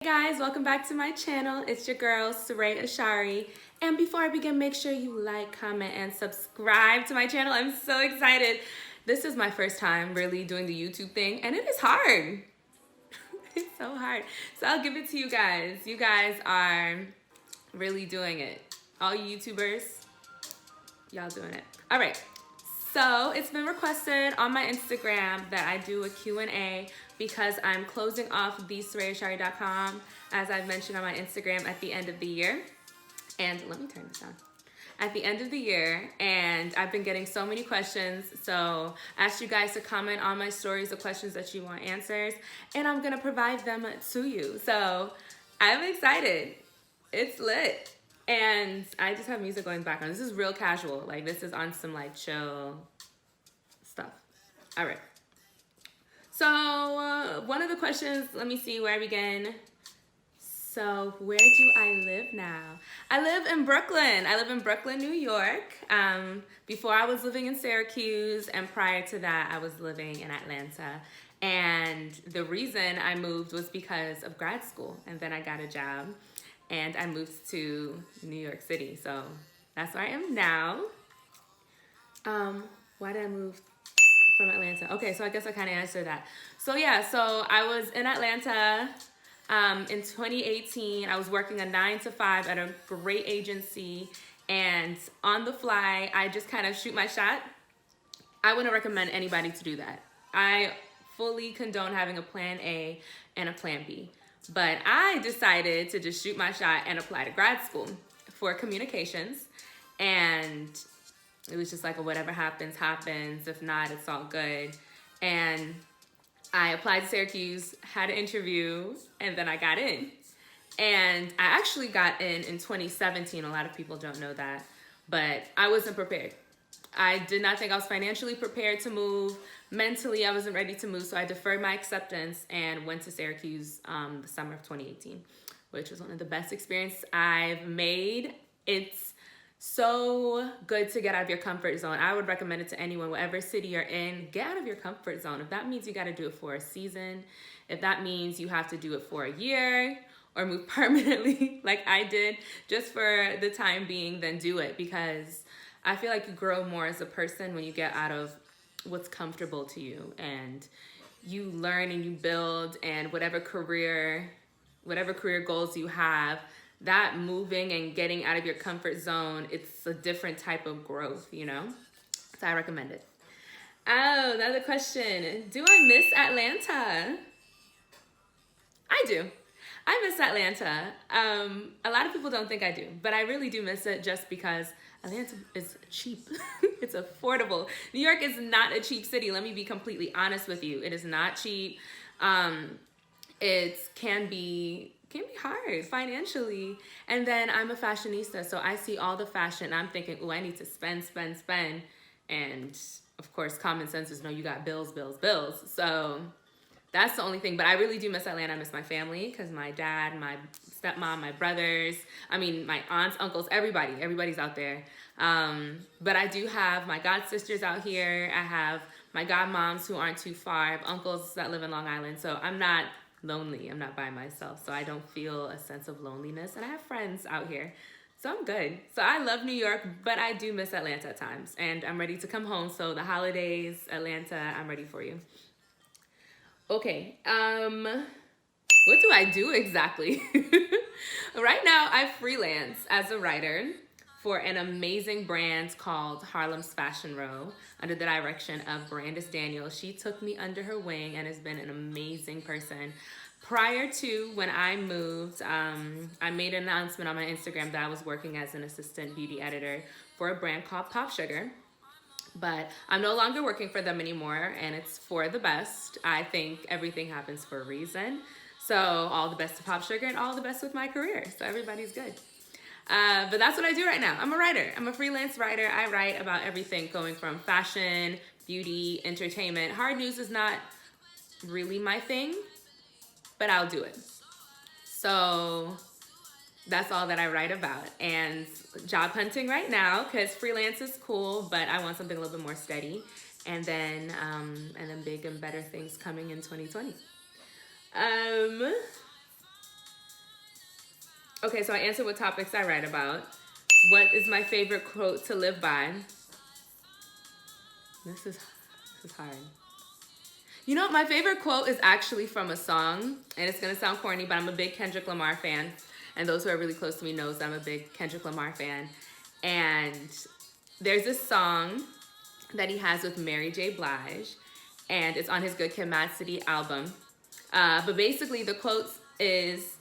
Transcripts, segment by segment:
Hey guys, welcome back to my channel. It's your girl, Saray Ashari. And before I begin, make sure you like, comment, and subscribe to my channel. I'm so excited. This is my first time really doing the YouTube thing, and it is hard. It's so hard. So I'll give it to you guys. You guys are really doing it. All you YouTubers, y'all doing it. All right. So it's been requested on my Instagram that I do a Q&A because I'm closing off thesarayashari.com, as I've mentioned on my Instagram, at the end of the year. And let me turn this on. At the end of the year, and I've been getting so many questions, so I asked you guys to comment on my stories the questions that you want answers, and I'm gonna provide them to you. So I'm excited. It's lit. And I just have music going in the background. This is real casual. Like, this is on some like chill stuff. All right. So one of the questions, let me see where I begin. So where do I live now? I live in Brooklyn. I live in Brooklyn, New York. Before I was living in Syracuse, and prior to that, I was living in Atlanta. And the reason I moved was because of grad school. And then I got a job and I moved to New York City. So that's where I am now. Why did I move from Atlanta? Okay, so I guess I kind of answered that. So yeah, so I was in Atlanta in 2018. I was working a 9 to 5 at a great agency, and on the fly, I just kind of shoot my shot. I wouldn't recommend anybody to do that. I fully condone having a plan A and a plan B. But I decided to just shoot my shot and apply to grad school for communications. And it was just like, whatever happens, happens. If not, it's all good. And I applied to Syracuse, had an interview, and then I got in. And I actually got in 2017. A lot of people don't know that. But I wasn't prepared. I did not think I was financially prepared to move. Mentally, I wasn't ready to move, so I deferred my acceptance and went to Syracuse the summer of 2018, which was one of the best experiences I've made. It's so good to get out of your comfort zone. I would recommend it to anyone, whatever city you're in. Get out of your comfort zone. If that means you got to do it for a season, if that means you have to do it for a year or move permanently like I did, just for the time being, then do it, because I feel like you grow more as a person when you get out of what's comfortable to you, and you learn and you build, and whatever career goals you have, that moving and getting out of your comfort zone, it's a different type of growth, you know? So I recommend it. Oh, another question. Do I miss Atlanta? I do. I miss Atlanta. A lot of people don't think I do, but I really do miss it, just because Atlanta is cheap. It's affordable. New York is not a cheap city. Let me be completely honest with you. It is not cheap. It can be hard financially. And then I'm a fashionista, so I see all the fashion. I'm thinking, oh, I need to spend. And of course, common sense is, no, you got bills. So that's the only thing. But I really do miss Atlanta. I miss my family, because my dad, my stepmom, my brothers, my aunts, uncles, everybody's out there. But I do have my god sisters out here. I have my godmoms who aren't too far. I have uncles that live in Long Island. So I'm not lonely. I'm not by myself. So I don't feel a sense of loneliness. And I have friends out here. So I'm good. So I love New York, but I do miss Atlanta at times. And I'm ready to come home. So the holidays, Atlanta, I'm ready for you. Okay, what do I do exactly? Right now, I freelance as a writer for an amazing brand called Harlem's Fashion Row, under the direction of Brandis Daniel. She took me under her wing and has been an amazing person. Prior to when I moved, I made an announcement on my Instagram that I was working as an assistant beauty editor for a brand called Pop Sugar. But I'm no longer working for them anymore, and it's for the best. I think everything happens for a reason. So all the best to Pop Sugar, and all the best with my career. So everybody's good. But that's what I do right now. I'm a writer. I'm a freelance writer. I write about everything going from fashion, beauty, entertainment. Hard news is not really my thing, but I'll do it. So that's all that I write about. And job hunting right now, because freelance is cool, but I want something a little bit more steady. And then big and better things coming in 2020. Okay, so I answered what topics I write about. What is my favorite quote to live by? This is hard. You know, my favorite quote is actually from a song, and it's gonna sound corny, but I'm a big Kendrick Lamar fan, and those who are really close to me knows I'm a big Kendrick Lamar fan. And there's this song that he has with Mary J. Blige, and it's on his Good Kid, Mad City album. But basically, the quote is,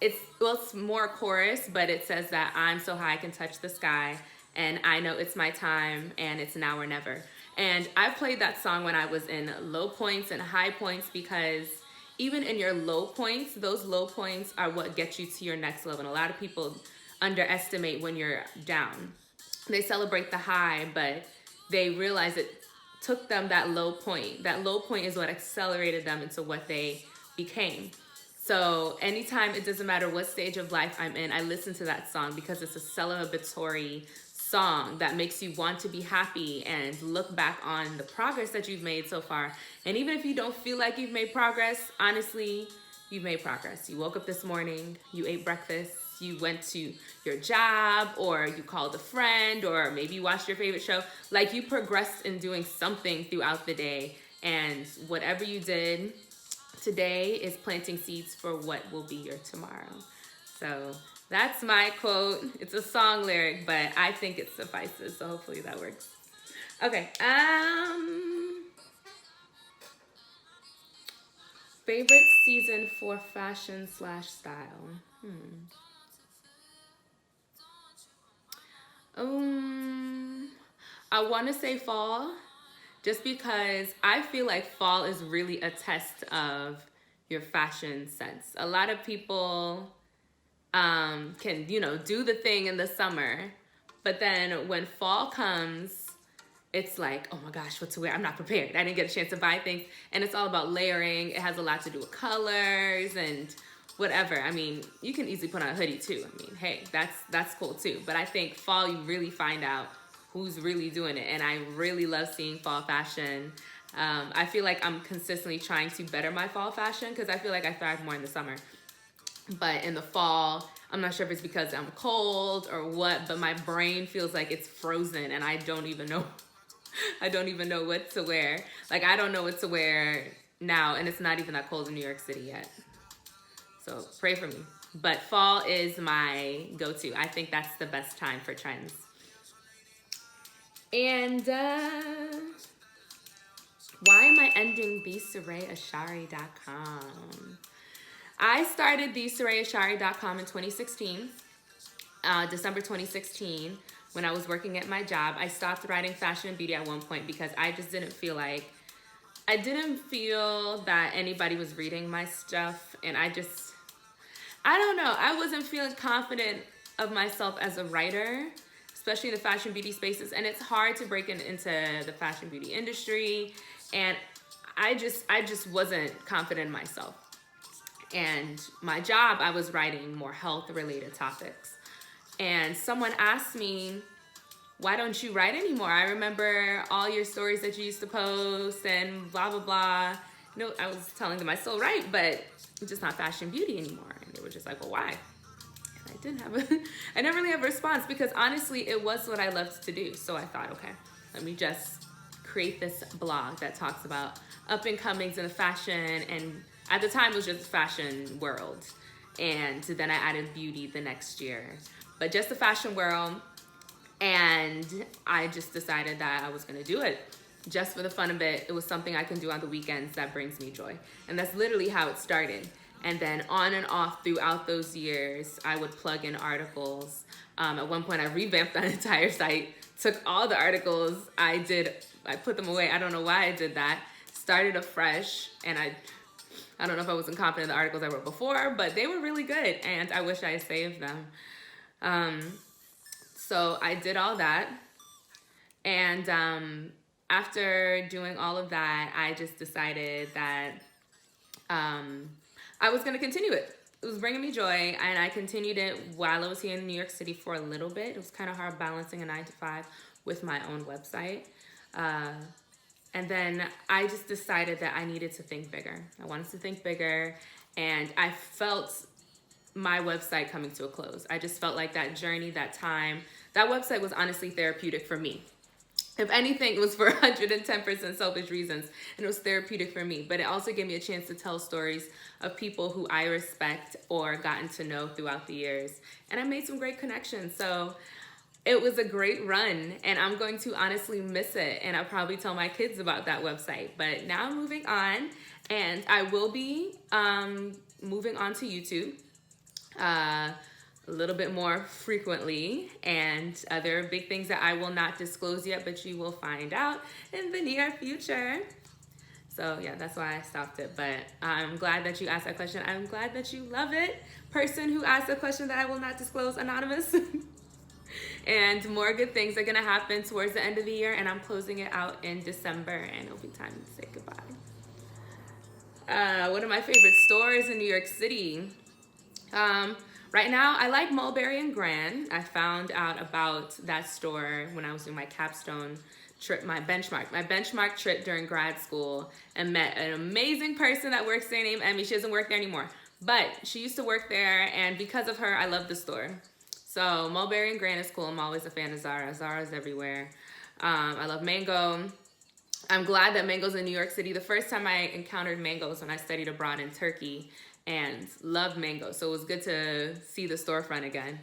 it's more a chorus, but it says that I'm so high I can touch the sky, and I know it's my time, and it's now or never. And I played that song when I was in low points and high points, because even in your low points, those low points are what get you to your next level. And a lot of people underestimate when you're down. They celebrate the high, but they realize it took them that low point. That low point is what accelerated them into what they became. So anytime, it doesn't matter what stage of life I'm in, I listen to that song because it's a celebratory song that makes you want to be happy and look back on the progress that you've made so far. And even if you don't feel like you've made progress, honestly, you've made progress. You woke up this morning, you ate breakfast, you went to your job, or you called a friend, or maybe you watched your favorite show. Like, you progressed in doing something throughout the day, and whatever you did today is planting seeds for what will be your tomorrow. So that's my quote. It's a song lyric, but I think it suffices, so hopefully that works. Okay. Favorite season for fashion/style. I want to say fall, just because I feel like fall is really a test of your fashion sense. A lot of people can, do the thing in the summer, but then when fall comes, it's like, oh my gosh, what to wear? I'm not prepared. I didn't get a chance to buy things. And it's all about layering. It has a lot to do with colors and whatever. I mean, you can easily put on a hoodie too. I mean, hey, that's cool too. But I think fall, you really find out who's really doing it. And I really love seeing fall fashion. I feel like I'm consistently trying to better my fall fashion, because I feel like I thrive more in the summer. But in the fall, I'm not sure if it's because I'm cold or what, but my brain feels like it's frozen and I don't even know. I don't even know what to wear. Like, I don't know what to wear now, and it's not even that cold in New York City yet. So pray for me. But fall is my go-to. I think that's the best time for trends. And why am I ending TheSarayaAshari.com? I started TheSarayaAshari.com in 2016, December 2016, when I was working at my job. I stopped writing fashion and beauty at one point because I just didn't feel that anybody was reading my stuff. And I don't know. I wasn't feeling confident of myself as a writer, especially in the fashion beauty spaces. And it's hard to break into the fashion beauty industry. And I just wasn't confident in myself. And my job, I was writing more health-related topics. And someone asked me, why don't you write anymore? I remember all your stories that you used to post and blah, blah, blah. I was telling them I still write, but it's just not fashion beauty anymore. And they were just like, well, why? And I didn't really have a response, because honestly, it was what I loved to do. So I thought, okay, let me just create this blog that talks about up and comings in the fashion, and at the time it was just fashion world. And then I added beauty the next year, but just the fashion world. And I just decided that I was gonna do it just for the fun of it. It was something I can do on the weekends that brings me joy. And that's literally how it started. And then on and off throughout those years, I would plug in articles. At one point I revamped that entire site, took all the articles I put them away. I don't know why I did that. Started afresh, and I don't know if I wasn't confident in the articles I wrote before, but they were really good, and I wish I had saved them. So I did all that, and after doing all of that, I just decided that I was going to continue it. It was bringing me joy, and I continued it while I was here in New York City for a little bit. It was kind of hard balancing a 9-to-5 with my own website. And then I just decided that I needed to think bigger. I wanted to think bigger, and I felt my website coming to a close. I just felt like that journey, that time, that website was honestly therapeutic for me. If anything, it was for 110% selfish reasons, and it was therapeutic for me. But it also gave me a chance to tell stories of people who I respect or gotten to know throughout the years. And I made some great connections. So it was a great run, and I'm going to honestly miss it. And I'll probably tell my kids about that website. But now moving on, and I will be moving on to YouTube a little bit more frequently, and other big things that I will not disclose yet, but you will find out in the near future. So yeah, that's why I stopped it. But I'm glad that you asked that question. I'm glad that you love it. Person who asked a question that I will not disclose, anonymous. And more good things are gonna happen towards the end of the year, and I'm closing it out in December, and it'll be time to say goodbye. One of my favorite stores in New York City. Right now, I like Mulberry and Grand. I found out about that store when I was doing my capstone trip, my benchmark trip during grad school, and met an amazing person that works there named Emmy. She doesn't work there anymore, but she used to work there, and because of her, I love the store. So Mulberry and Grand is cool. I'm always a fan of Zara. Zara's everywhere. I love Mango. I'm glad that Mango's in New York City. The first time I encountered Mango was when I studied abroad in Turkey, and loved Mango. So it was good to see the storefront again.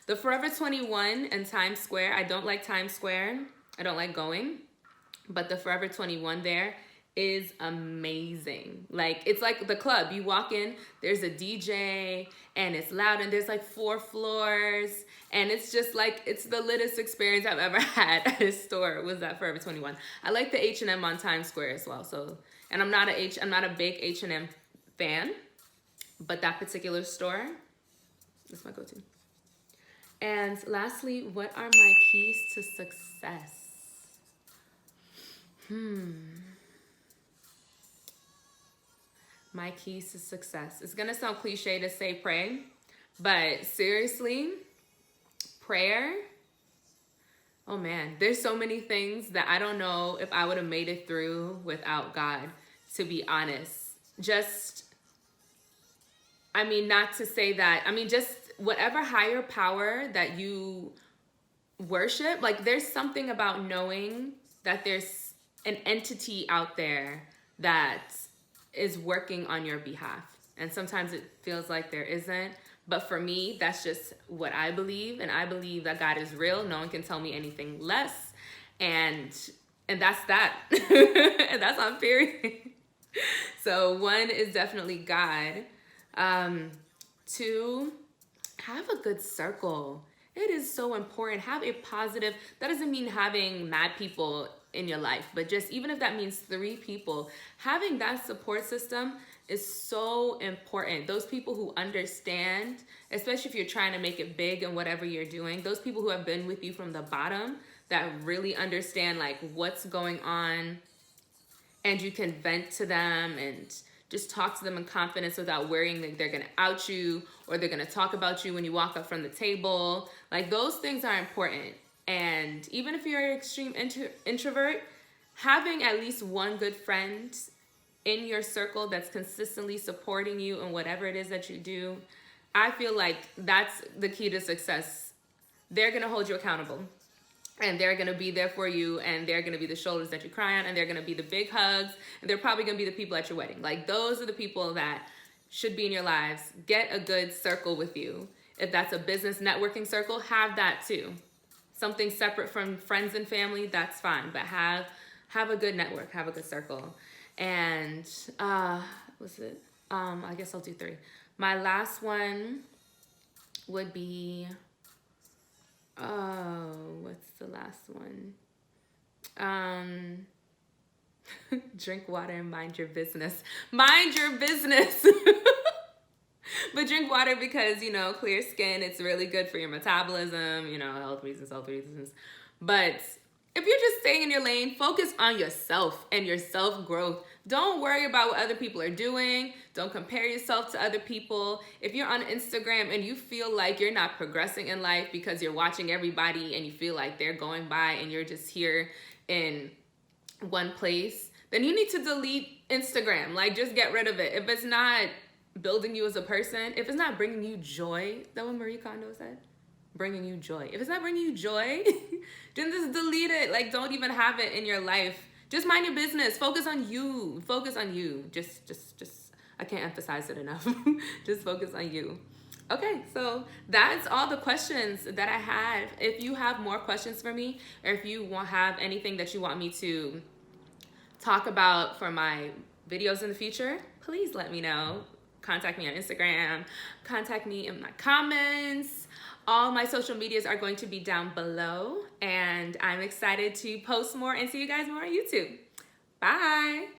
The Forever 21 and Times Square. I don't like Times Square. I don't like going. But the Forever 21 there is amazing. Like, it's like the club. You walk in, there's a DJ, and it's loud, and there's like 4 floors. And it's just like, it's the littest experience I've ever had at a store, was that Forever 21. I like the H&M on Times Square as well. So, and I'm not a big H&M fan, but that particular store is my go-to. And lastly, what are my keys to success? My keys to success. It's gonna sound cliche to say pray, but seriously, prayer, oh man, there's so many things that I don't know if I would have made it through without God, to be honest. Just whatever higher power that you worship, like, there's something about knowing that there's an entity out there that is working on your behalf. And sometimes it feels like there isn't. But for me, that's just what I believe. And I believe that God is real. No one can tell me anything less. And that's that. And that's on period. So 1 is definitely God. 2, have a good circle. It is so important. Have a positive, that doesn't mean having mad people in your life, but just even if that means 3 people, having that support system is so important. Those people who understand, especially if you're trying to make it big in whatever you're doing, those people who have been with you from the bottom, that really understand like what's going on, and you can vent to them and just talk to them in confidence without worrying that they're gonna out you or they're gonna talk about you when you walk up from the table. Like, those things are important. And even if you're an extreme introvert, having at least 1 good friend in your circle that's consistently supporting you in whatever it is that you do, I feel like that's the key to success. They're gonna hold you accountable, and they're gonna be there for you, and they're gonna be the shoulders that you cry on, and they're gonna be the big hugs, and they're probably gonna be the people at your wedding. Like, those are the people that should be in your lives. Get a good circle with you. If that's a business networking circle, have that too. Something separate from friends and family, that's fine, but have a good network, have a good circle. And what's it? I guess I'll do 3. My last one would be, what's the last one? Drink water and mind your business. Mind your business. But drink water because, clear skin, it's really good for your metabolism, health reasons. But if you're just staying in your lane, focus on yourself and your self-growth. Don't worry about what other people are doing. Don't compare yourself to other people. If you're on Instagram and you feel like you're not progressing in life because you're watching everybody and you feel like they're going by and you're just here in one place, then you need to delete Instagram. Like, just get rid of it. If it's not building you as a person, if it's not bringing you joy, that what Marie Kondo said? Bringing you joy. If it's not bringing you joy, then just delete it. Like, don't even have it in your life. Just mind your business. Focus on you. Focus on you. Just, I can't emphasize it enough. Just focus on you. Okay, so that's all the questions that I had. If you have more questions for me, or if you have anything that you want me to talk about for my videos in the future, please let me know. Contact me on Instagram. Contact me in my comments. All my social medias are going to be down below, and I'm excited to post more and see you guys more on YouTube. Bye.